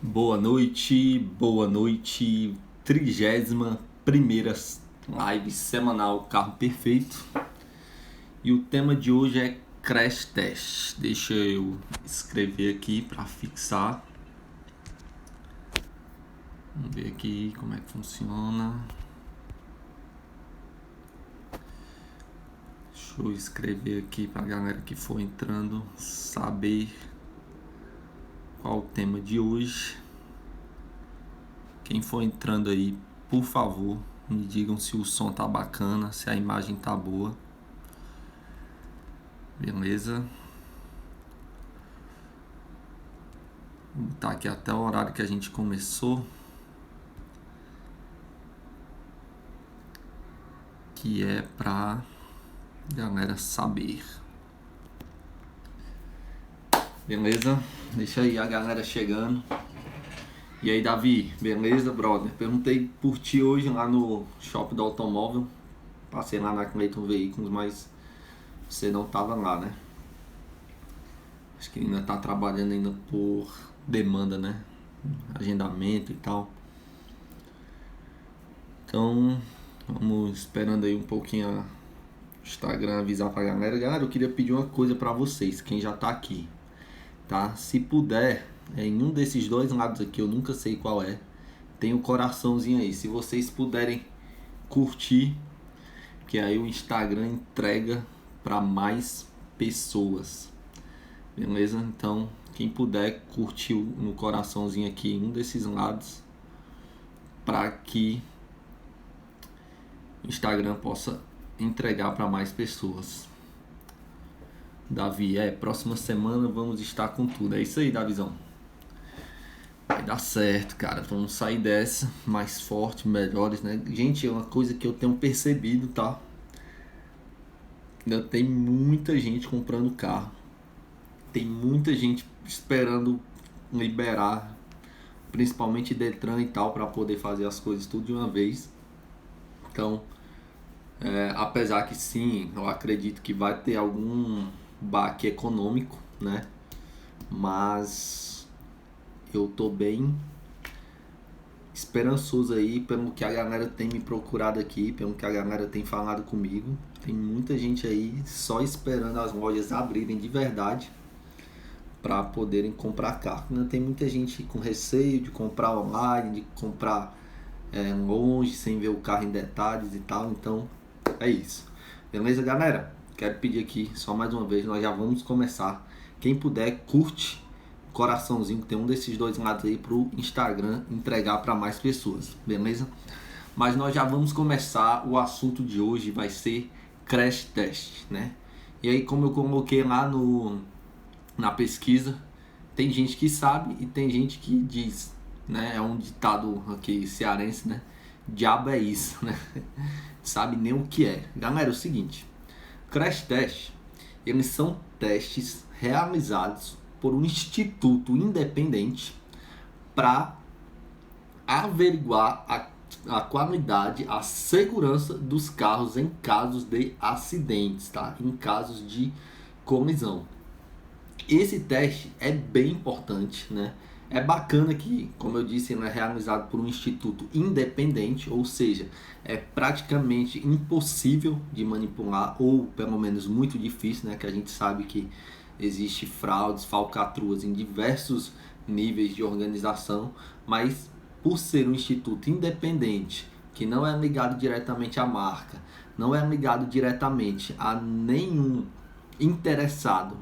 Boa noite, 31ª live semanal Carro Perfeito. E o tema de hoje é Crash Test. Deixa eu escrever aqui para fixar. Vamos ver aqui como é que funciona. Deixa eu escrever aqui para a galera que for entrando saber qual o tema de hoje. Quem for entrando aí, por favor, me digam se o som tá bacana, se a imagem tá boa. Beleza? Vou botar aqui até o horário que a gente começou, que é pra galera saber. Beleza? Deixa aí a galera chegando. E aí, Davi, beleza, brother? Perguntei por ti hoje lá no Shopping do Automóvel. Passei lá na Clayton Veículos, mas você não tava lá, né? Acho que ainda tá trabalhando ainda por demanda, né? Agendamento e tal. Então, vamos esperando aí um pouquinho o Instagram avisar pra galera. Galera, eu queria pedir uma coisa pra vocês, quem já tá aqui, tá? Se puder, em um desses dois lados aqui, eu nunca sei qual é, tem um coraçãozinho aí. Se vocês puderem curtir, que aí o Instagram entrega para mais pessoas. Beleza? Então, quem puder curtir no coraçãozinho aqui em um desses lados, para que o Instagram possa entregar para mais pessoas. Davi, próxima semana vamos estar com tudo. É isso aí, Davizão. Vai dar certo, cara. Vamos sair dessa mais forte, melhores, né? Gente, é uma coisa que eu tenho percebido, tá? Ainda tem muita gente comprando carro. Tem muita gente esperando liberar, principalmente Detran e tal, para poder fazer as coisas tudo de uma vez. Então, apesar que sim, eu acredito que vai ter algum baque econômico, né? Mas eu tô bem esperançoso aí pelo que a galera tem me procurado aqui, pelo que a galera tem falado comigo. Tem muita gente aí só esperando as lojas abrirem de verdade para poderem comprar carro. Ainda tem muita gente com receio de comprar online, de comprar longe, sem ver o carro em detalhes e tal. Então é isso. Beleza, galera? Quero pedir aqui só mais uma vez, nós já vamos começar. Quem puder, curte coraçãozinho, que tem um desses dois lados aí pro Instagram entregar para mais pessoas, beleza? Mas nós já vamos começar. O assunto de hoje vai ser Crash Test, né? E aí, como eu coloquei lá na pesquisa, tem gente que sabe e tem gente que diz, né? É um ditado aqui cearense, né? Diabo é isso, né? Sabe nem o que é. Galera, é o seguinte, Crash Test, eles são testes realizados por um instituto independente para averiguar a qualidade, a segurança dos carros em casos de acidentes, tá? Em casos de colisão. Esse teste é bem importante, né? É bacana que, como eu disse, ele é realizado por um instituto independente, ou seja, é praticamente impossível de manipular, ou pelo menos muito difícil, né? Que a gente sabe que existe fraudes, falcatruas em diversos níveis de organização, mas por ser um instituto independente, que não é ligado diretamente à marca, não é ligado diretamente a nenhum interessado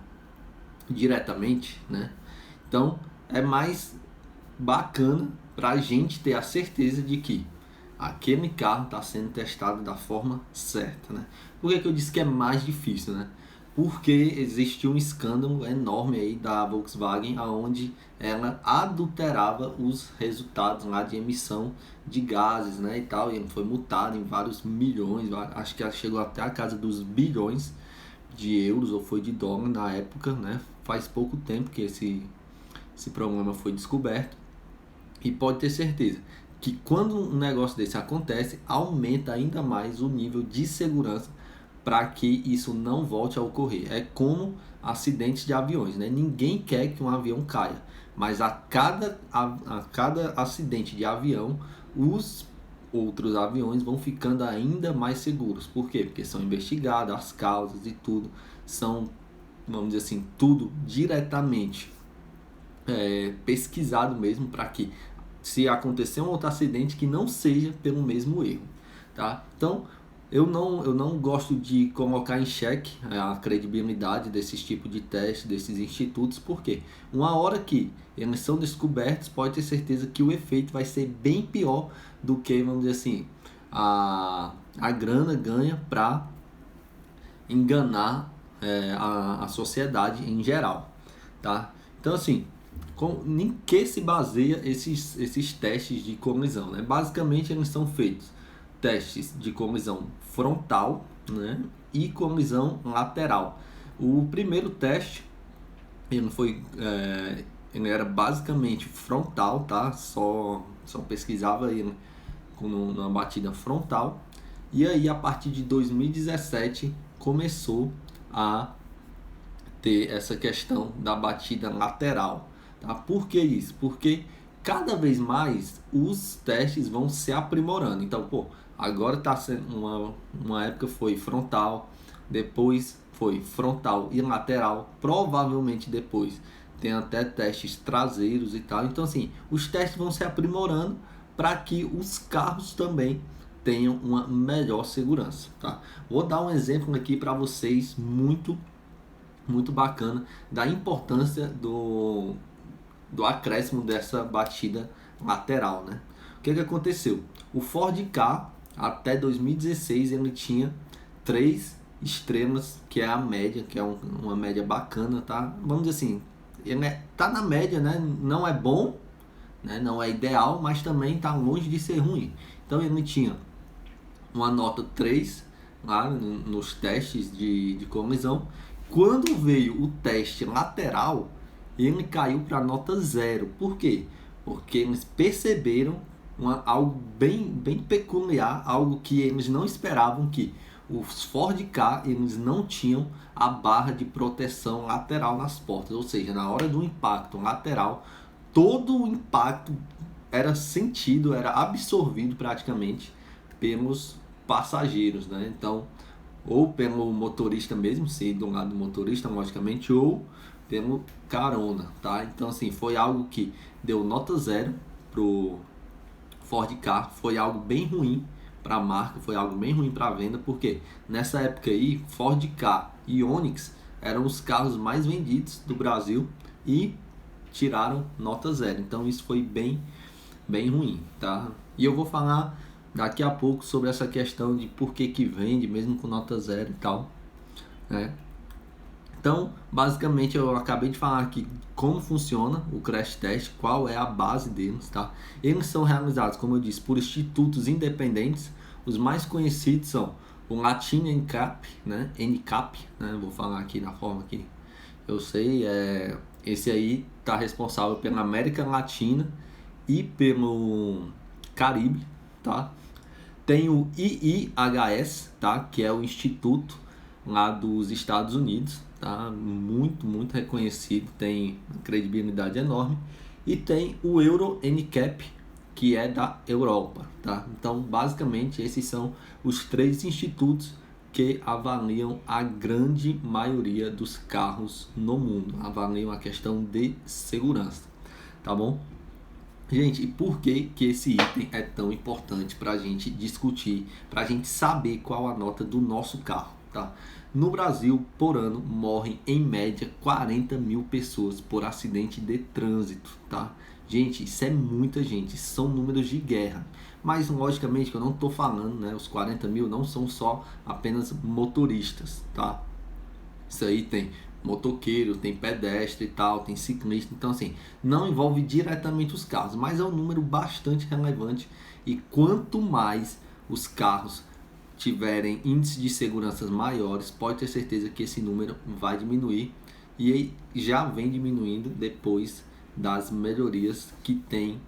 diretamente, né? Então é mais bacana para a gente ter a certeza de que aquele carro está sendo testado da forma certa, né? Por que eu disse que é mais difícil, né? Porque existe um escândalo enorme aí da Volkswagen, onde ela adulterava os resultados lá de emissão de gases, né, e tal, e foi multada em vários milhões, acho que ela chegou até a casa dos bilhões de euros, ou foi de dólar na época, né? Faz pouco tempo que esse problema foi descoberto, e pode ter certeza que quando um negócio desse acontece, aumenta ainda mais o nível de segurança para que isso não volte a ocorrer. É como acidentes de aviões, né? Ninguém quer que um avião caia, mas a cada acidente de avião, os outros aviões vão ficando ainda mais seguros. Por quê? Porque são investigadas as causas e tudo, são, vamos dizer assim, tudo diretamente pesquisado mesmo, para que, se acontecer um outro acidente, que não seja pelo mesmo erro, tá? Então, eu não gosto de colocar em xeque a credibilidade desses tipos de testes, desses institutos, porque uma hora que eles são descobertos, pode ter certeza que o efeito vai ser bem pior do que, vamos dizer assim, a grana ganha para enganar a sociedade em geral, tá? Então, assim, em que se baseia esses testes de colisão, né? Basicamente, eles são feitos testes de colisão frontal, né, e colisão lateral. O primeiro teste ele era basicamente frontal, tá? Só pesquisava ele numa batida frontal. E aí, a partir de 2017 começou a ter essa questão da batida lateral, tá? Por que isso? Porque cada vez mais os testes vão se aprimorando. Então, agora está sendo uma época foi frontal, depois foi frontal e lateral, provavelmente depois tem até testes traseiros e tal. Então, assim, os testes vão se aprimorando para que os carros também tenham uma melhor segurança, tá? Vou dar um exemplo aqui para vocês muito bacana da importância do acréscimo dessa batida lateral, né? O que aconteceu? O Ford Ka, até 2016, ele tinha 3 estrelas, que é a média, que é uma média bacana, tá? Vamos dizer assim, ele tá na média, né? Não é bom, né? Não é ideal, mas também tá longe de ser ruim. Então ele tinha uma nota 3 lá nos testes de colisão. Quando veio o teste lateral, ele caiu para nota 0. Por quê? Porque eles perceberam algo bem peculiar, algo que eles não esperavam, que os Ford Ka, eles não tinham a barra de proteção lateral nas portas. Ou seja, na hora do impacto lateral, todo o impacto era sentido, era absorvido praticamente pelos passageiros, né? Então, ou pelo motorista mesmo, se do lado do motorista, logicamente, ou pelo carona, tá? Então, assim, foi algo que deu nota 0 pro Ford Ka, foi algo bem ruim para a marca, foi algo bem ruim para a venda, porque nessa época aí, Ford Ka e Onix eram os carros mais vendidos do Brasil e tiraram nota 0. Então, isso foi bem ruim, tá? E eu vou falar daqui a pouco sobre essa questão de por que vende mesmo com nota 0 e tal, né? Então, basicamente, eu acabei de falar aqui como funciona o crash test, qual é a base deles, tá? Eles são realizados, como eu disse, por institutos independentes. Os mais conhecidos são o Latin NCAP, né? NCAP, né? Vou falar aqui da forma que eu sei. Esse aí está responsável pela América Latina e pelo Caribe, tá? Tem o IIHS, tá? Que é o instituto lá dos Estados Unidos, tá? Muito reconhecido, tem credibilidade enorme. E tem o Euro NCAP, que é da Europa, tá? Então, basicamente, esses são os 3 institutos que avaliam a grande maioria dos carros no mundo, avaliam a questão de segurança, tá bom? Gente, e por que esse item é tão importante para a gente discutir, para a gente saber qual a nota do nosso carro, tá? No Brasil, por ano, morrem em média 40 mil pessoas por acidente de trânsito, tá? Gente, isso é muita gente, são números de guerra. Mas, logicamente, que eu não estou falando, né? Os 40 mil não são só apenas motoristas, tá? Isso aí tem motoqueiro, tem pedestre e tal, tem ciclista. Então, assim, não envolve diretamente os carros, mas é um número bastante relevante. E quanto mais os carros tiverem índices de segurança maiores, pode ter certeza que esse número vai diminuir, e já vem diminuindo depois das melhorias que tem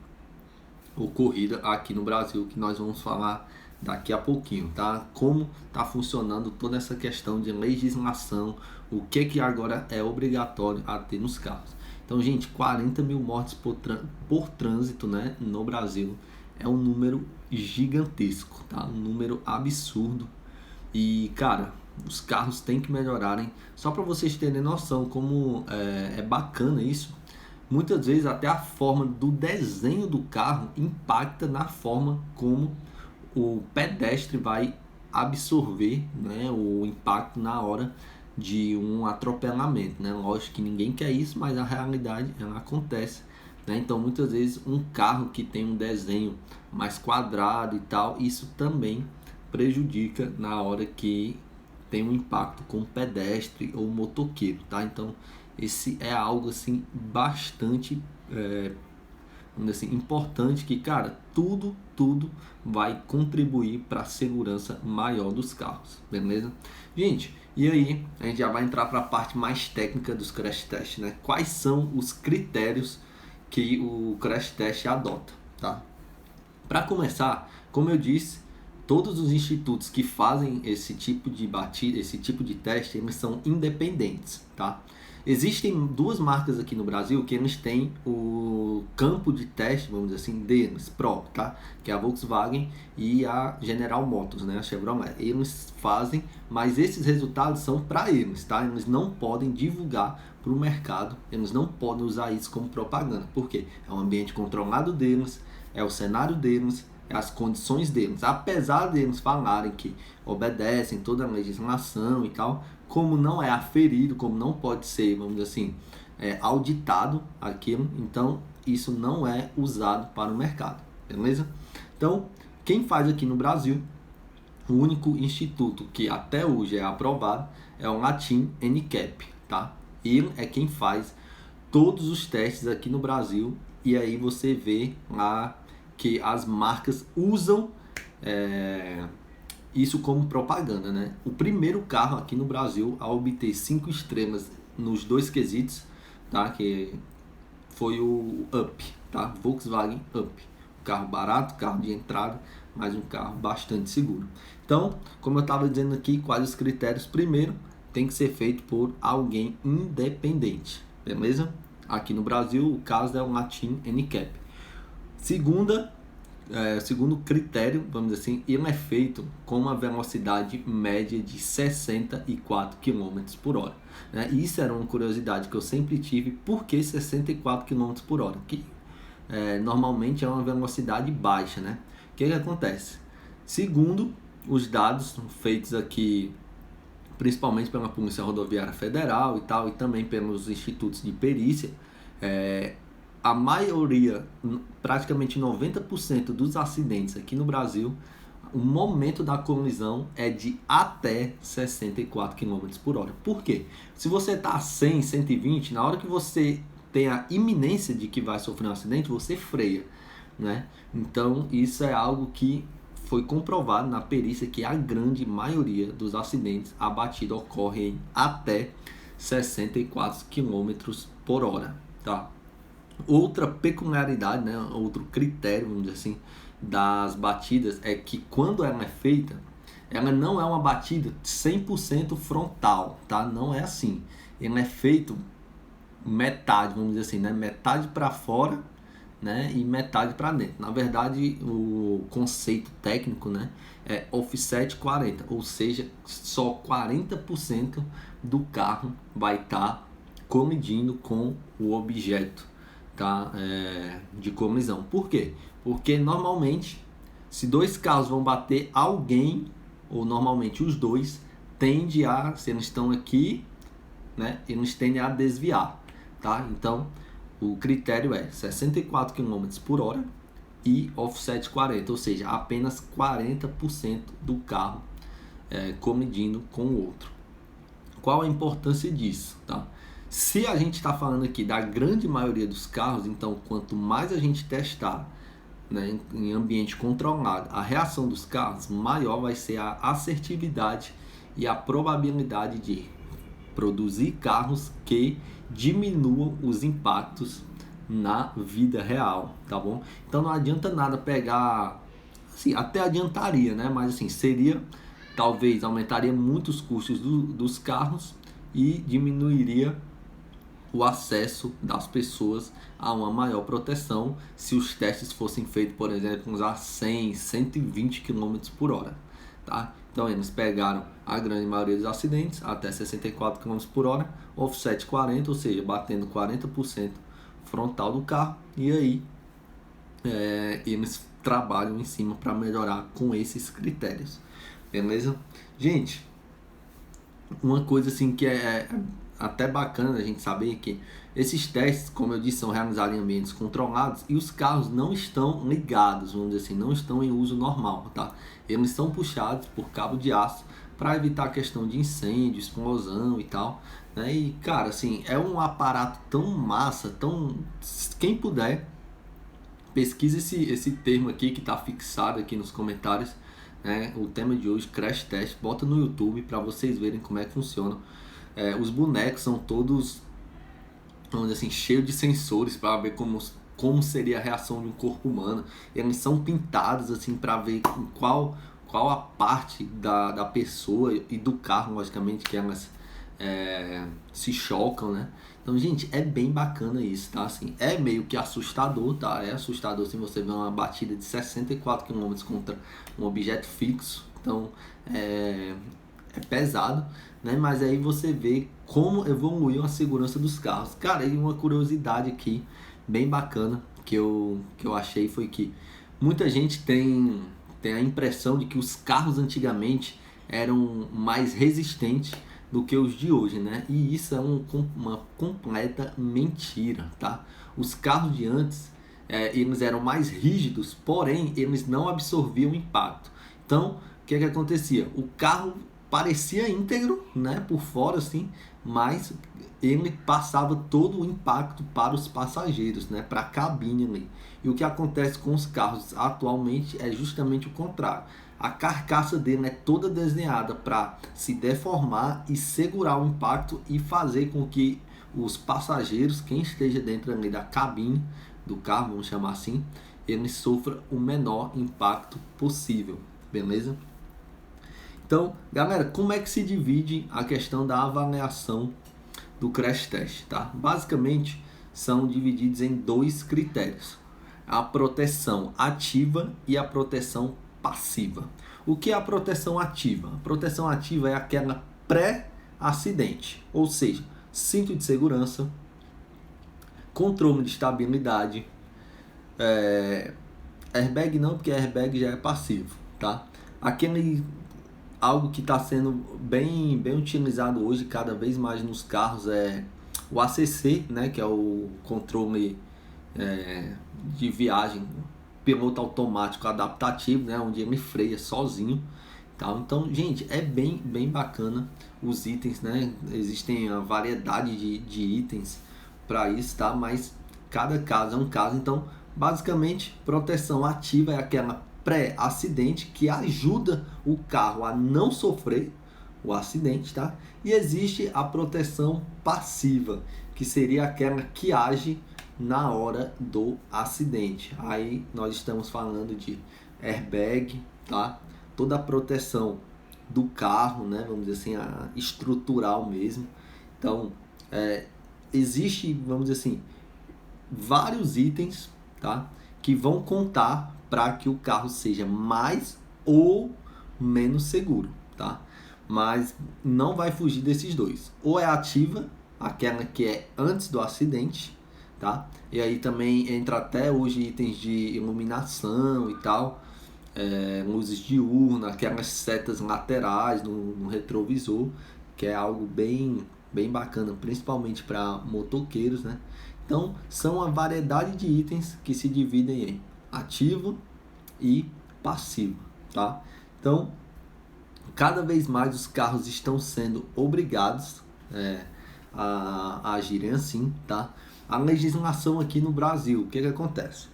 ocorrido aqui no Brasil, que nós vamos falar daqui a pouquinho, tá? Como tá funcionando toda essa questão de legislação, o que agora é obrigatório a ter nos carros. Então, gente, 40 mil mortes por trânsito, né, no Brasil é um número gigantesco, tá? Um número absurdo. E, cara, os carros têm que melhorarem. Só para vocês terem noção como é bacana isso. Muitas vezes até a forma do desenho do carro impacta na forma como o pedestre vai absorver, né, o impacto na hora de um atropelamento, né? Lógico que ninguém quer isso, mas a realidade ela acontece, né? Então muitas vezes um carro que tem um desenho mais quadrado e tal, isso também prejudica na hora que tem um impacto com o pedestre ou motoqueiro, tá? Então esse é algo assim bastante assim, importante, que, cara, tudo vai contribuir para a segurança maior dos carros, beleza? Gente, e aí a gente já vai entrar para a parte mais técnica dos crash tests, né? Quais são os critérios que o crash test adota, tá? Para começar, como eu disse, todos os institutos que fazem esse tipo de batida, esse tipo de teste, eles são independentes, tá? Existem duas marcas aqui no Brasil que eles têm o campo de teste, vamos dizer assim, deles próprio, tá? Que é a Volkswagen e a General Motors, né? A Chevrolet. Eles fazem, mas esses resultados são para eles, tá? Eles não podem divulgar para o mercado, eles não podem usar isso como propaganda. Por quê? É um ambiente controlado deles, é o cenário deles, as condições deles, apesar deles falarem que obedecem toda a legislação e tal, como não é aferido, como não pode ser, vamos dizer assim, auditado aquilo, então isso não é usado para o mercado, beleza? Então, quem faz aqui no Brasil, o único instituto que até hoje é aprovado é o Latin NCAP, tá? Ele é quem faz todos os testes aqui no Brasil, e aí você vê lá que as marcas usam isso como propaganda, né? O primeiro carro aqui no Brasil a obter 5 estrelas nos dois quesitos, tá? Que foi o Up, tá? Volkswagen Up. Um carro barato, carro de entrada, mas um carro bastante seguro. Então, como eu estava dizendo aqui, quais os critérios? Primeiro, tem que ser feito por alguém independente, beleza? Aqui no Brasil, o caso é o Latin NCAP. Segundo critério, vamos dizer assim, ele é feito com uma velocidade média de 64 km por hora. Né? E isso era uma curiosidade que eu sempre tive, por que 64 km por hora? Que normalmente é uma velocidade baixa, né? O que acontece? Segundo os dados feitos aqui, principalmente pela Polícia Rodoviária Federal e tal, e também pelos institutos de perícia, a maioria, praticamente 90% dos acidentes aqui no Brasil, o momento da colisão é de até 64 km por hora. Por quê? Se você está a 100, 120, na hora que você tem a iminência de que vai sofrer um acidente, você freia, né? Então isso é algo que foi comprovado na perícia, que a grande maioria dos acidentes, a batida ocorre em até 64 km por hora, tá? Outra peculiaridade, né, outro critério, vamos dizer assim, das batidas é que quando ela é feita, ela não é uma batida 100% frontal, tá? Não é assim. Ela é feito metade, vamos dizer assim, né? Metade para fora, né? E metade para dentro. Na verdade, o conceito técnico, né, é offset 40, ou seja, só 40% do carro vai estar colidindo com o objeto, tá? De colisão. Por quê? Porque normalmente, se dois carros vão bater, alguém, ou normalmente os dois, tende a, se eles estão aqui, né, eles tendem a desviar, tá? Então, o critério é 64 km por hora e offset 40, ou seja, apenas 40% do carro colidindo com o outro. Qual a importância disso, tá? Se a gente está falando aqui da grande maioria dos carros, então quanto mais a gente testar, né, em ambiente controlado, a reação dos carros, maior vai ser a assertividade e a probabilidade de produzir carros que diminuam os impactos na vida real, tá bom? Então não adianta nada pegar Assim, até adiantaria, né? Mas assim, talvez aumentaria muito os custos dos carros e diminuiria o acesso das pessoas a uma maior proteção se os testes fossem feitos, por exemplo, a 100, 120 km por hora, tá? Então eles pegaram a grande maioria dos acidentes até 64 km por hora, offset 40, ou seja, batendo 40% frontal do carro, e aí eles trabalham em cima para melhorar com esses critérios, beleza? Gente, uma coisa assim que é até bacana a gente saber que esses testes, como eu disse, são realizados em ambientes controlados e os carros não estão ligados, vamos dizer assim, não estão em uso normal, tá? Eles são puxados por cabo de aço para evitar a questão de incêndio, explosão e tal, né? E cara, assim, é um aparato tão massa, tão... Quem puder, pesquisa esse termo aqui que está fixado aqui nos comentários, né? O tema de hoje, Crash Test, bota no YouTube para vocês verem como é que funciona. Os bonecos são todos, vamos dizer assim, cheios de sensores para ver como seria a reação de um corpo humano. Eles são pintados assim para ver qual a parte da pessoa e do carro, logicamente, que elas se chocam, né? Então, gente, é bem bacana isso, tá? Assim, é meio que assustador, tá? É assustador se você vê uma batida de 64 km contra um objeto fixo. Então, é pesado, né? Mas aí você vê como evoluiu a segurança dos carros. Cara, e uma curiosidade aqui, bem bacana, que eu achei foi que muita gente tem a impressão de que os carros antigamente eram mais resistentes do que os de hoje, né? E isso é uma completa mentira, tá? Os carros de antes, eles eram mais rígidos, porém eles não absorviam impacto. Então, o que acontecia? O carro parecia íntegro, né, por fora assim, mas ele passava todo o impacto para os passageiros, né, para a cabine ali. E o que acontece com os carros atualmente é justamente o contrário. A carcaça dele é toda desenhada para se deformar e segurar o impacto e fazer com que os passageiros, quem esteja dentro ali da cabine do carro, vamos chamar assim, ele sofra o menor impacto possível, beleza? Então, galera, como é que se divide a questão da avaliação do crash test, tá? Basicamente, são divididos em dois critérios: a proteção ativa e a proteção passiva. O que é a proteção ativa? A proteção ativa é aquela pré-acidente, ou seja, cinto de segurança, controle de estabilidade, airbag não, porque airbag já é passivo, tá? Algo que está sendo bem utilizado hoje, cada vez mais nos carros, é o ACC, né, que é o controle de viagem, piloto automático adaptativo, né, onde ele freia sozinho. Tá? Então, gente, é bem bacana os itens, né? Existem a variedade de itens para isso, tá? Mas cada caso é um caso. Então, basicamente, proteção ativa é aquela pré-acidente que ajuda o carro a não sofrer o acidente, tá? E existe a proteção passiva, que seria aquela que age na hora do acidente. Aí nós estamos falando de airbag, tá? Toda a proteção do carro, né? Vamos dizer assim, a estrutural mesmo. Então, existe, vamos dizer assim, vários itens, tá? Que vão contar para que o carro seja mais ou menos seguro, tá? Mas não vai fugir desses dois. Ou é ativa, aquela que é antes do acidente, tá? E aí também entra até hoje itens de iluminação e tal, luzes diurnas, aquelas setas laterais no retrovisor, que é algo bem bacana, principalmente para motoqueiros, né? Então, são uma variedade de itens que se dividem em ativo e passivo, tá? Então, cada vez mais os carros estão sendo obrigados a agirem assim, tá? A legislação aqui no Brasil, o que acontece?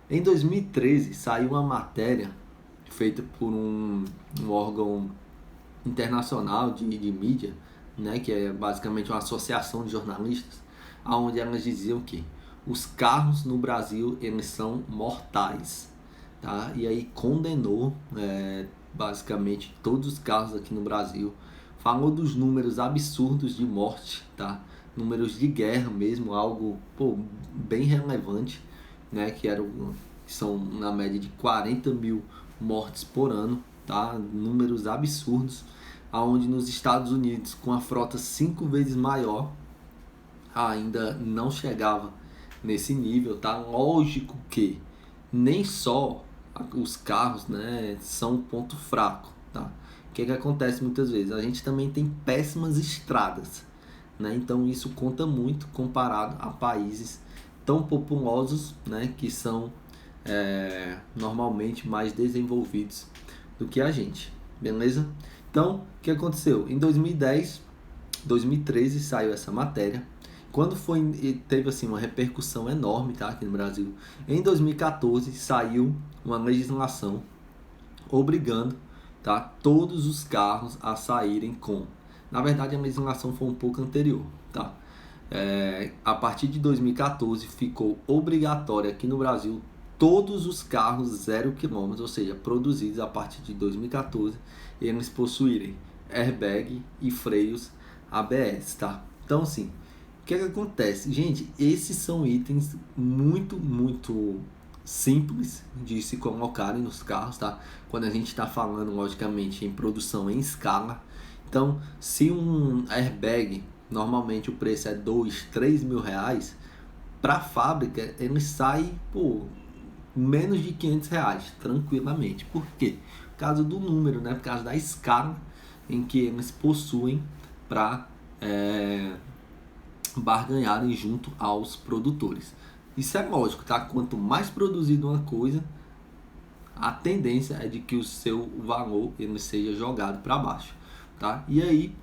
Em 2013 saiu uma matéria feita por um órgão internacional de mídia, né, que é basicamente uma associação de jornalistas, onde elas diziam que os carros no Brasil eles são mortais, tá? E aí condenou basicamente todos os carros aqui no Brasil, falou dos números absurdos de morte, tá? Números de guerra mesmo, algo bem relevante, né? Que são na média de 40 mil mortes por ano, tá? Números absurdos, aonde nos Estados Unidos, com a frota 5 vezes maior, ainda não chegava nesse nível, tá? Lógico que nem só os carros, né, são um ponto fraco, tá? O que acontece muitas vezes? A gente também tem péssimas estradas, né? Então isso conta muito comparado a países tão populosos, né, que são normalmente mais desenvolvidos do que a gente, beleza? Então, o que aconteceu? Em 2010, 2013 saiu essa matéria. Quando teve assim uma repercussão enorme, tá, aqui no Brasil. Em 2014 saiu uma legislação obrigando, tá, todos os carros a saírem com. Na verdade, a legislação foi um pouco anterior, tá? A partir de 2014 ficou obrigatório aqui no Brasil todos os carros 0 km, ou seja, produzidos a partir de 2014, eles possuírem airbag e freios ABS, tá? Então, assim, o que acontece? Gente, esses são itens muito simples de se colocarem nos carros, tá? Quando a gente está falando, logicamente, em produção em escala. Então, se um airbag, normalmente o preço é 2, 3 mil reais, para a fábrica ele sai por menos de 500 reais, tranquilamente. Por quê? Por causa do número, né? Por causa da escala em que eles possuem para barganharem junto aos produtores. Isso é lógico, tá? Quanto mais produzido uma coisa, a tendência é de que o seu valor ele seja jogado para baixo, tá? E aí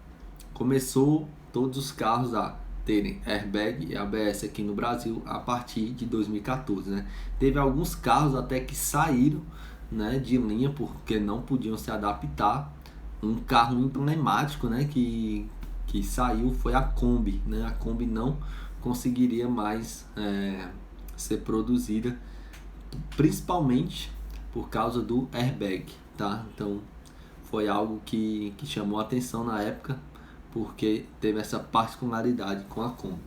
começou todos os carros a terem airbag e ABS aqui no Brasil a partir de 2014, né? Teve alguns carros até que saíram, né, de linha porque não podiam se adaptar. Um carro emblemático, né, que saiu foi a Kombi, né? A Kombi não conseguiria mais ser produzida, principalmente por causa do airbag, tá? Então foi algo que chamou a atenção na época, porque teve essa particularidade com a Kombi.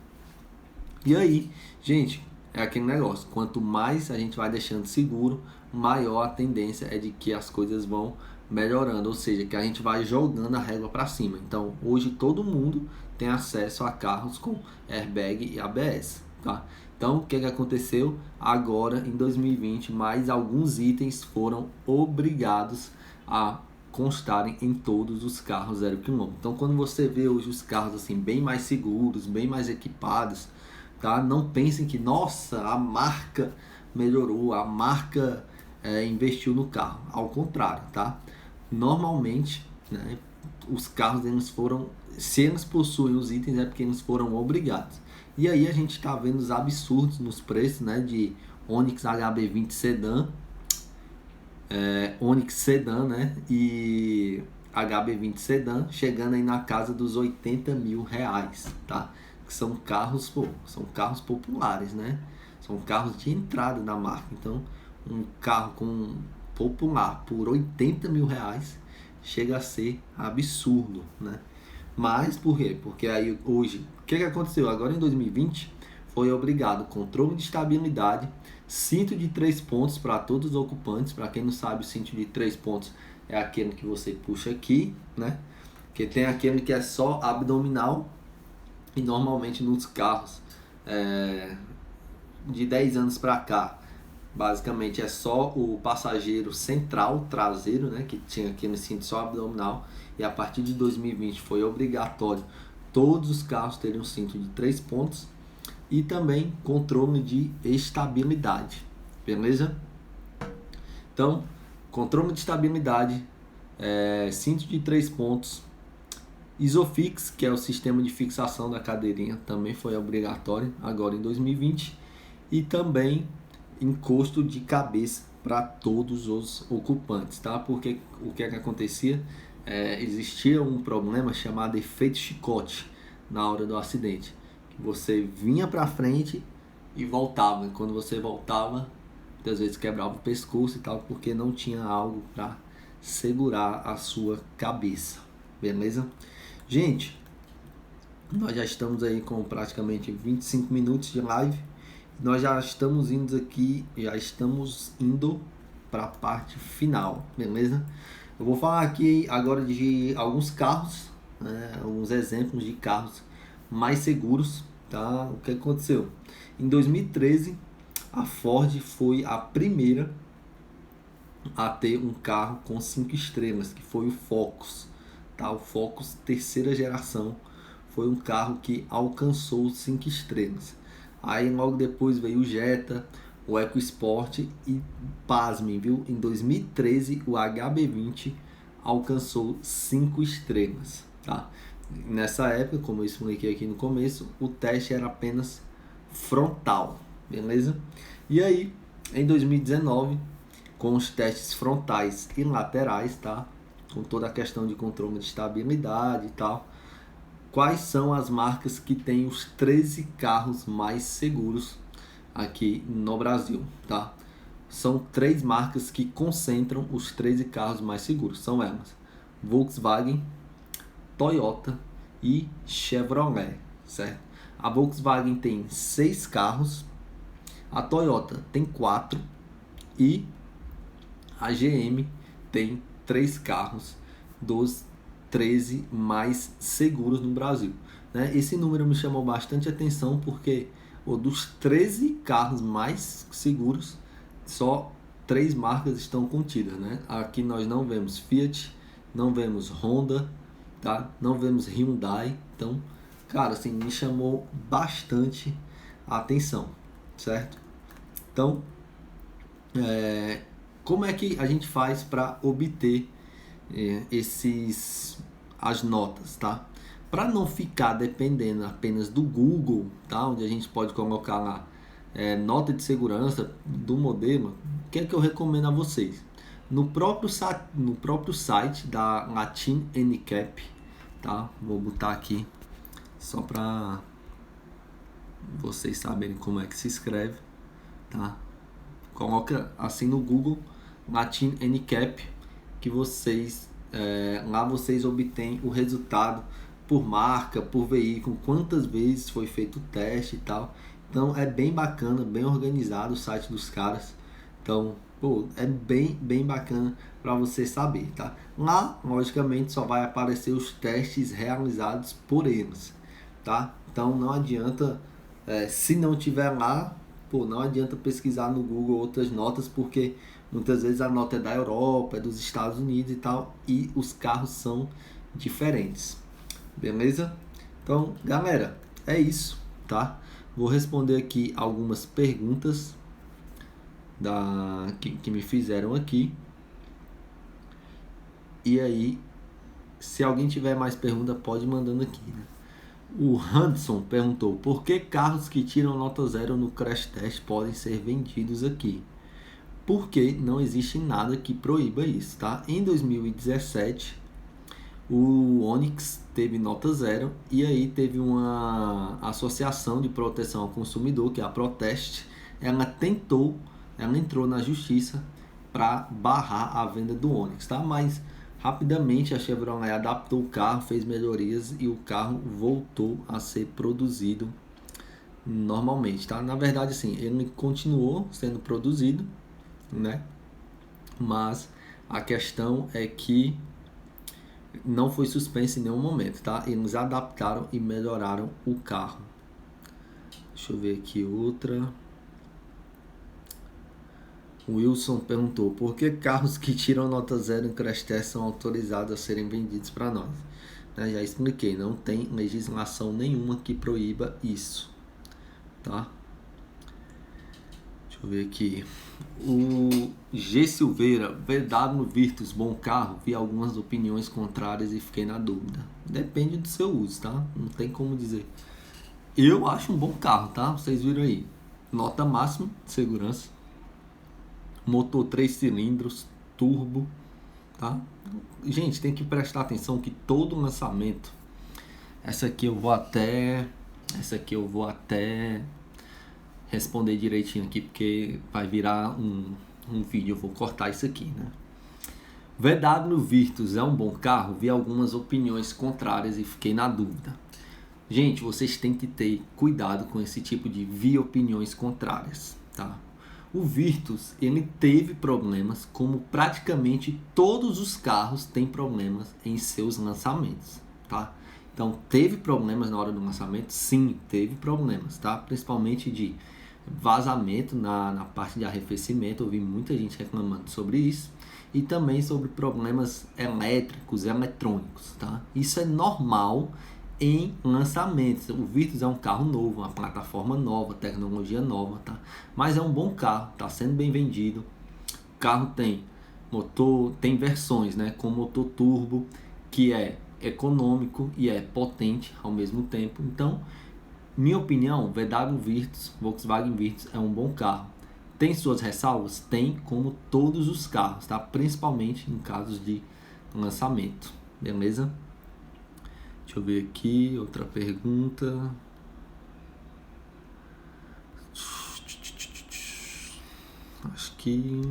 E aí, gente, é aquele negócio, quanto mais a gente vai deixando seguro, maior a tendência é de que as coisas vão melhorando, ou seja, que a gente vai jogando a régua para cima. Então, hoje todo mundo tem acesso a carros com airbag e ABS, tá? Então, o que aconteceu? Agora, em 2020, mais alguns itens foram obrigados a constarem em todos os carros 0 km. Então, quando você vê hoje os carros assim bem mais seguros, bem mais equipados, tá? Não pensem que, nossa, a marca melhorou, a marca investiu no carro. Ao contrário, tá? Normalmente, né, os carros eles foram, se eles possuem os itens é porque eles foram obrigados. E aí a gente está vendo os absurdos nos preços, né, de Onix HB20 Sedan, Onix Sedan, né, e HB20 Sedan chegando aí na casa dos 80 mil reais, tá? Que são carros, são carros populares, né? São carros de entrada da marca. Então, um carro popular por 80 mil reais chega a ser absurdo, né? Mas por quê? Porque aí hoje, o que aconteceu? Agora em 2020 foi obrigado controle de estabilidade, cinto de 3 pontos para todos os ocupantes. Para quem não sabe, o cinto de 3 pontos é aquele que você puxa aqui, né? Que tem aquele que é só abdominal, e normalmente nos carros de 10 anos para cá, basicamente é só o passageiro central traseiro, né, que tinha aquele cinto só abdominal, e a partir de 2020 foi obrigatório todos os carros terem um cinto de 3 pontos e também controle de estabilidade, beleza? Então, controle de estabilidade, cinto de 3 pontos, Isofix, que é o sistema de fixação da cadeirinha, também foi obrigatório agora em 2020, e também encosto de cabeça para todos os ocupantes, tá? Porque o que acontecia? Existia um problema chamado efeito chicote na hora do acidente. Você vinha para frente e voltava, e quando você voltava muitas vezes quebrava o pescoço e tal, porque não tinha algo para segurar a sua cabeça, beleza? Gente, nós já estamos aí com praticamente 25 minutos de live. Nós já estamos indo para a parte final, beleza? Eu vou falar aqui agora de alguns carros, né, alguns exemplos de carros mais seguros, tá? O que aconteceu? Em 2013, a Ford foi a primeira a ter um carro com 5 estrelas, que foi o Focus, tá? O Focus terceira geração foi um carro que alcançou 5 estrelas. Aí logo depois veio o Jetta, o EcoSport e, pasmem, viu? Em 2013 o HB20 alcançou 5 estrelas, tá? Nessa época, como eu expliquei aqui no começo, o teste era apenas frontal, beleza? E aí, em 2019, com os testes frontais e laterais, tá? Com toda a questão de controle de estabilidade e tal, quais são as marcas que têm os 13 carros mais seguros aqui no Brasil, tá? São 3 marcas que concentram os 13 carros mais seguros. São elas: Volkswagen, Toyota e Chevrolet, certo? A Volkswagen tem 6 carros, a Toyota tem 4 e a GM tem 3 carros dos 13 mais seguros no Brasil, né? Esse número me chamou bastante atenção porque dos 13 carros mais seguros, só 3 marcas estão contidas, né? Aqui nós não vemos Fiat, não vemos Honda, tá? Não vemos Hyundai. Então, cara, assim, me chamou bastante a atenção, certo? Então, como é que a gente faz para obter as notas, tá? Para não ficar dependendo apenas do Google, tá? Onde a gente pode colocar lá nota de segurança do modelo, o que é que eu recomendo a vocês? No próprio site da Latin NCAP, tá? Vou botar aqui só para vocês saberem como é que se escreve, tá? Coloca assim no Google Latin NCAP, que lá vocês obtêm o resultado por marca, por veículo, quantas vezes foi feito o teste e tal. Então é bem bacana, bem organizado o site dos caras. Então, é bem bacana para você saber, tá? Lá, logicamente, só vai aparecer os testes realizados por eles, tá? Então não adianta, se não tiver lá, não adianta pesquisar no Google outras notas, porque muitas vezes a nota é da Europa, é dos Estados Unidos e tal, e os carros são diferentes, beleza? Então, galera, é isso, tá? Vou responder aqui algumas perguntas que me fizeram aqui. E aí, se alguém tiver mais pergunta, pode ir mandando aqui, né? O Hanson perguntou: por que carros que tiram nota 0 no crash test podem ser vendidos aqui? Porque não existe nada que proíba isso, tá? Em 2017, o Onix teve nota 0 e aí teve uma associação de proteção ao consumidor, que é a Proteste. Ela entrou na justiça para barrar a venda do Onix, tá? Mas rapidamente a Chevrolet adaptou o carro, fez melhorias e o carro voltou a ser produzido normalmente, tá? Na verdade, assim, ele continuou sendo produzido, né? Mas a questão é que não foi suspenso em nenhum momento, tá? Eles adaptaram e melhoraram o carro. Deixa eu ver aqui outra. O Wilson perguntou: por que carros que tiram nota 0 em crash test são autorizados a serem vendidos para nós? Já expliquei, não tem legislação nenhuma que proíba isso, tá? Deixa eu ver aqui. O G Silveira: VW Virtus, bom carro? Vi algumas opiniões contrárias e fiquei na dúvida. Depende do seu uso, tá? Não tem como dizer. Eu acho um bom carro, tá? Vocês viram aí. Nota máxima de segurança. Motor 3 cilindros, turbo, tá? Gente, tem que prestar atenção que todo lançamento... Essa aqui eu vou até responder direitinho aqui, porque vai virar um vídeo, eu vou cortar isso aqui, né? VW Virtus é um bom carro? Vi algumas opiniões contrárias e fiquei na dúvida. Gente, vocês têm que ter cuidado com esse tipo de opiniões contrárias, tá? O Virtus, ele teve problemas, como praticamente todos os carros têm problemas em seus lançamentos, tá? Então, teve problemas na hora do lançamento? Sim, teve problemas, tá? Principalmente de vazamento na parte de arrefecimento, eu vi muita gente reclamando sobre isso. E também sobre problemas elétricos, eletrônicos, tá? Isso é normal em lançamentos. O Virtus é um carro novo, uma plataforma nova, tecnologia nova, tá? Mas é um bom carro, tá sendo bem vendido. O carro tem motor, tem versões, né, com motor turbo, que é econômico e é potente ao mesmo tempo. Então, minha opinião, VW Virtus, Volkswagen Virtus é um bom carro. Tem suas ressalvas? Tem, como todos os carros, tá? Principalmente em casos de lançamento, beleza? Deixa eu ver aqui, outra pergunta. Acho que...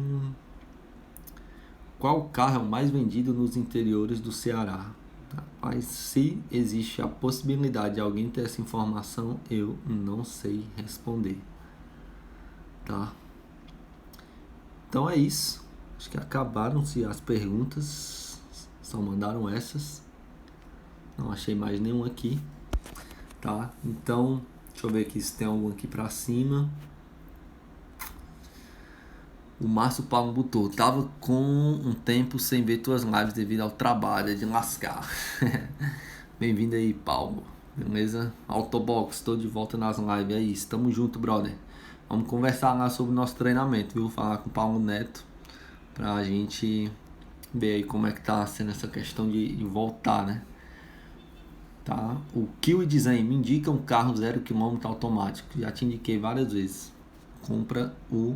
Qual carro é o mais vendido nos interiores do Ceará? Rapaz, se existe a possibilidade de alguém ter essa informação, eu não sei responder, tá? Então é isso. Acho que acabaram-se as perguntas. Só mandaram essas. Não achei mais nenhum aqui, tá? Então, deixa eu ver aqui se tem algum aqui pra cima. O Márcio Paulo botou: tava com um tempo sem ver tuas lives devido ao trabalho, é de lascar. Bem-vindo aí, Paulo. Beleza? Autobox, tô de volta nas lives. É isso, tamo junto, brother. Vamos conversar lá sobre o nosso treinamento, viu? Falar com o Paulo Neto pra gente ver aí como é que tá sendo essa questão de voltar, né? Tá? O Kiwi Design me indica um carro 0 km automático. Já te indiquei várias vezes. Compra o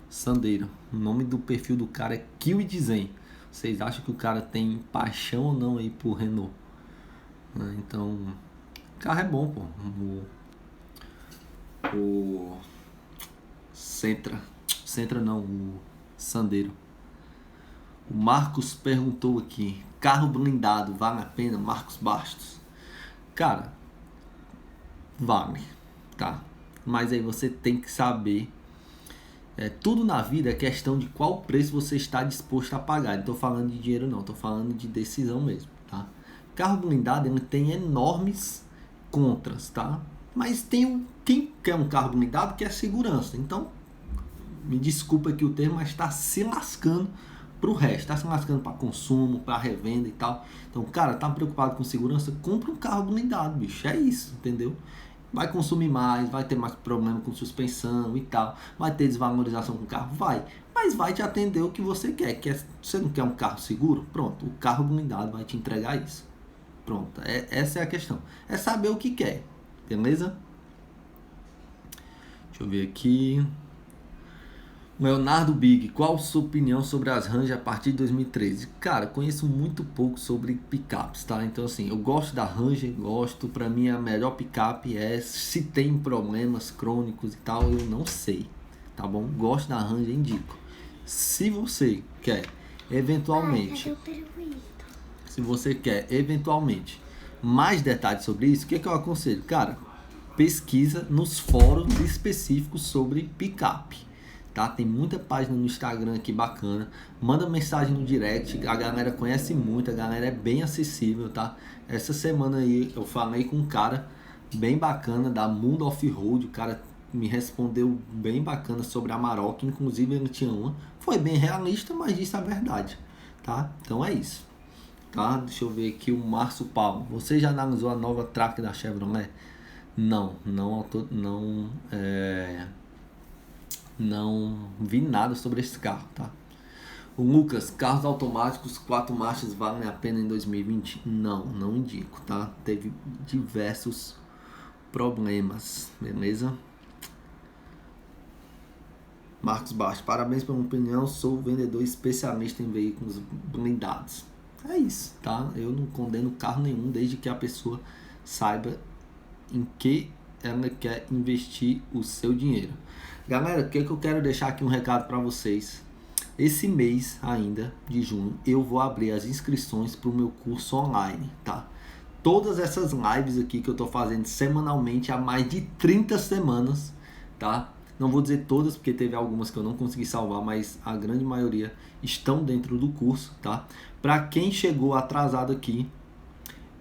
Sandero. O nome do perfil do cara é Kiwi Design. Vocês acham que o cara tem paixão ou não aí por Renault? Então, o carro é bom, pô. O Sentra não, o Sandero. O Marcos perguntou aqui: carro blindado vale a pena? Marcos Bastos. Cara, vale, tá? Mas aí você tem que saber. Tudo na vida é questão de qual preço você está disposto a pagar. Não tô falando de dinheiro não, tô falando de decisão mesmo, tá? Carro blindado, ele tem enormes contras, tá? Mas tem quem quer um carro blindado quer segurança. Então, me desculpa aqui o termo, mas está se lascando pro resto. Está se lascando para consumo, para revenda e tal. Então, cara, tá preocupado com segurança? Compra um carro blindado, bicho. É isso, entendeu? Vai consumir mais, vai ter mais problema com suspensão e tal. Vai ter desvalorização com o carro? Vai. Mas vai te atender o que você quer. Você não quer um carro seguro? Pronto, o carro blindado vai te entregar isso. Pronto, essa é a questão. É saber o que quer, beleza? Deixa eu ver aqui. Leonardo Big, qual a sua opinião sobre as Ranger a partir de 2013? Cara, conheço muito pouco sobre picapes, tá? Então assim, eu gosto da Ranger, gosto. Pra mim a melhor picape é, se tem problemas crônicos e tal, eu não sei, tá bom? Gosto da Ranger, indico. Se você quer eventualmente, mais detalhes sobre isso, o que eu aconselho? Cara, pesquisa nos fóruns específicos sobre picape, tá? Tem muita página no Instagram aqui bacana. Manda mensagem no direct, a galera conhece muito, a galera é bem acessível, tá? Essa semana aí eu falei com um cara bem bacana da Mundo Off-Road, o cara me respondeu bem bacana sobre a Amarok, inclusive ele tinha uma. Foi bem realista, mas disse a verdade, tá? Então é isso, tá? Deixa eu ver aqui o Márcio Paulo. Você já analisou a nova Tracker da Chevrolet? Não vi nada sobre esse carro, tá? O Lucas, carros automáticos 4 marchas valem a pena em 2020? Não indico, tá? Teve diversos problemas, beleza? Marcos Baixo, parabéns pela opinião, sou vendedor especialista em veículos blindados. É isso, tá? Eu não condeno carro nenhum, desde que a pessoa saiba em que ela quer investir o seu dinheiro. Galera, o que eu quero deixar aqui um recado para vocês. Esse mês ainda, de junho, eu vou abrir as inscrições para o meu curso online, tá? Todas essas lives aqui que eu tô fazendo semanalmente há mais de 30 semanas, tá? Não vou dizer todas, porque teve algumas que eu não consegui salvar, mas a grande maioria estão dentro do curso, tá? Para quem chegou atrasado aqui,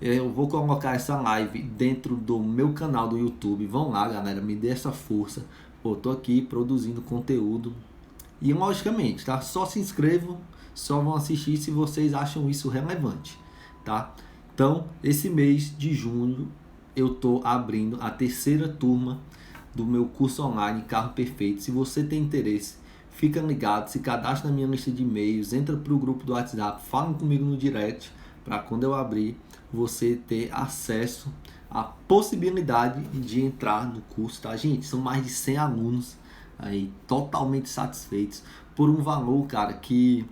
eu vou colocar essa live dentro do meu canal do YouTube. Vão lá, galera, me dê essa força. Pô, tô aqui produzindo conteúdo. E logicamente, tá? Só se inscrevam, só vão assistir se vocês acham isso relevante, tá? Então, esse mês de junho, eu tô abrindo a terceira turma do meu curso online Carro Perfeito. Se você tem interesse, fica ligado, se cadastra na minha lista de e-mails, entra pro grupo do WhatsApp, fala comigo no direct, para quando eu abrir, você ter acesso à possibilidade de entrar no curso, tá, gente? São mais de 100 alunos aí, totalmente satisfeitos, por um valor, cara, que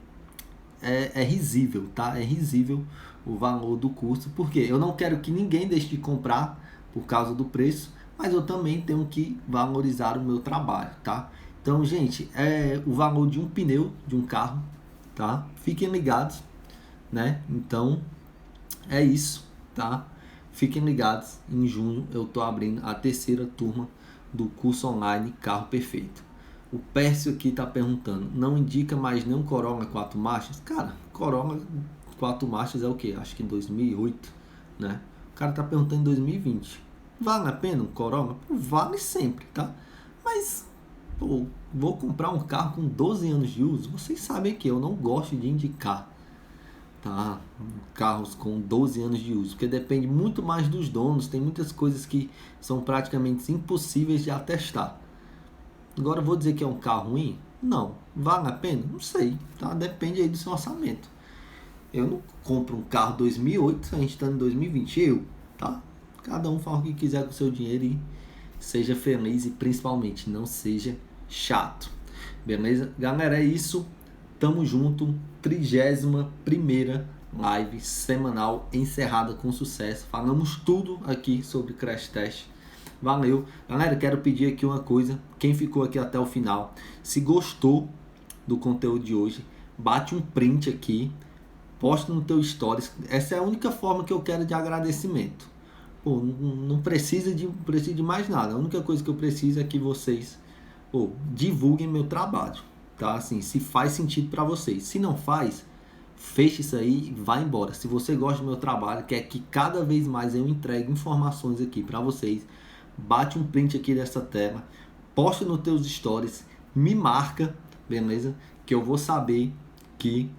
é risível, tá? É risível o valor do curso, porque eu não quero que ninguém deixe de comprar por causa do preço, mas eu também tenho que valorizar o meu trabalho, tá? Então, gente, é o valor de um pneu de um carro, tá? Fiquem ligados, né? Então, é isso, tá? Fiquem ligados, em junho eu tô abrindo a terceira turma do curso online Carro Perfeito. O Pércio aqui tá perguntando, não indica mais nenhum Corolla 4 marchas? Cara, Corolla 4 marchas é o que? Acho que em 2008, né? O cara tá perguntando em 2020. Vale a pena um Corolla? Vale sempre, tá? Mas, pô, vou comprar um carro com 12 anos de uso? Vocês sabem que eu não gosto de indicar, tá? Carros com 12 anos de uso, porque depende muito mais dos donos, tem muitas coisas que são praticamente impossíveis de atestar. Agora eu vou dizer que é um carro ruim? Não. Vale a pena? Não sei, tá? Depende aí do seu orçamento. Eu não compro um carro 2008, a gente está em 2020, tá? Cada um faz o que quiser com o seu dinheiro e seja feliz e principalmente não seja chato. Beleza? Galera, é isso. Tamo junto. 31ª live semanal encerrada com sucesso. Falamos tudo aqui sobre Crash Test. Valeu. Galera, quero pedir aqui uma coisa. Quem ficou aqui até o final, se gostou do conteúdo de hoje, bate um print aqui, posta no teu stories. Essa é a única forma que eu quero de agradecimento. Pô, não precisa de mais nada. A única coisa que eu preciso é que vocês, pô, divulguem meu trabalho, tá? Assim, se faz sentido para vocês. Se não faz, feche isso aí e vá embora. Se você gosta do meu trabalho, quer que cada vez mais eu entregue informações aqui para vocês, bate um print aqui dessa tela, posta nos teus stories, me marca, beleza? Que eu vou saber que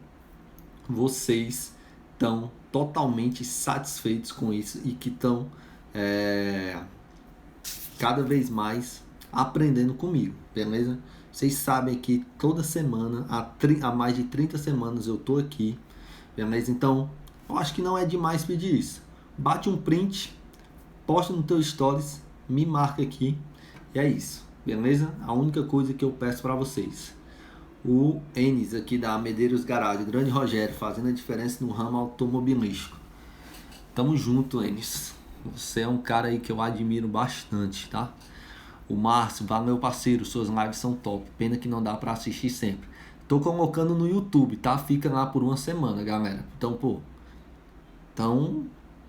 vocês estão totalmente satisfeitos com isso e que estão cada vez mais aprendendo comigo, beleza? Vocês sabem que toda semana, há mais de 30 semanas eu tô aqui, beleza? Então, eu acho que não é demais pedir isso. Bate um print, posta no teu stories, me marca aqui e é isso, beleza? A única coisa que eu peço para vocês. O Enes aqui da Medeiros Garage, grande Rogério, fazendo a diferença no ramo automobilístico. Tamo junto, Enes. Você é um cara aí que eu admiro bastante, tá? O Márcio, valeu parceiro, suas lives são top. Pena que não dá pra assistir sempre. Tô colocando no YouTube, tá? Fica lá por uma semana, galera. Então,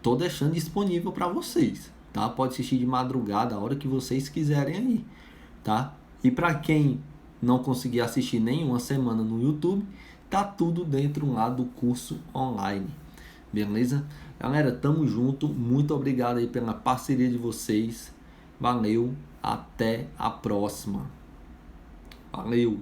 tô deixando disponível pra vocês, tá? Pode assistir de madrugada, a hora que vocês quiserem aí, tá? E pra quem não conseguir assistir nenhuma semana no YouTube, tá tudo dentro lá do curso online, beleza? Galera, tamo junto, muito obrigado aí pela parceria de vocês, valeu, até a próxima, valeu!